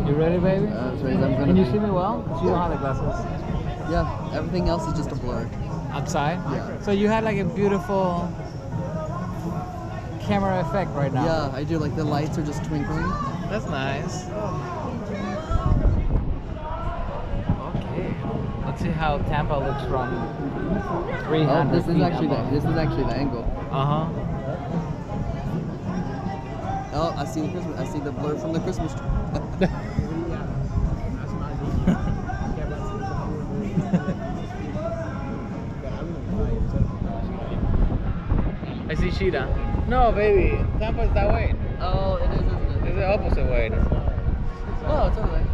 You ready, baby? Can you see me well? You don't have the glasses. Yeah, everything else is just a blur. Outside? Yeah. So you had like a beautiful camera effect right now. Yeah, I do. Like the lights are just twinkling. That's nice. Okay. Let's see how Tampa looks from 300 Oh, this is feet actually above. this is actually the angle. Uh-huh. Oh, I see the Christmas. I see the blur from the Christmas tree. I see Sheeta. No, baby. Tampa's that way. Oh, it is, isn't it? It's the opposite way. Oh, it's over there.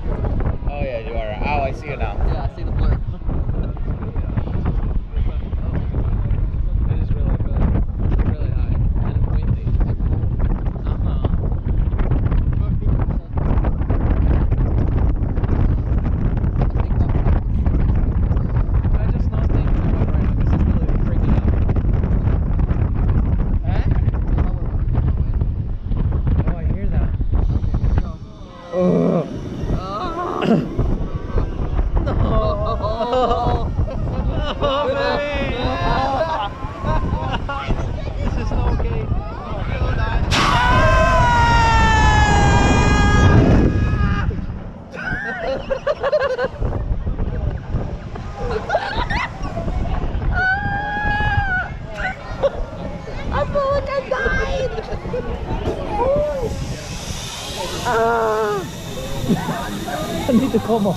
Oh, yeah, you are. Oh, I see it now. Yeah, I see the blur. It is really good. Really high. And windy. I just not thinking about it right now because it's really freaking out. Huh? Oh, I hear that. Oh. No. No, baby. This is not okay. I feel like I died. I need to come on.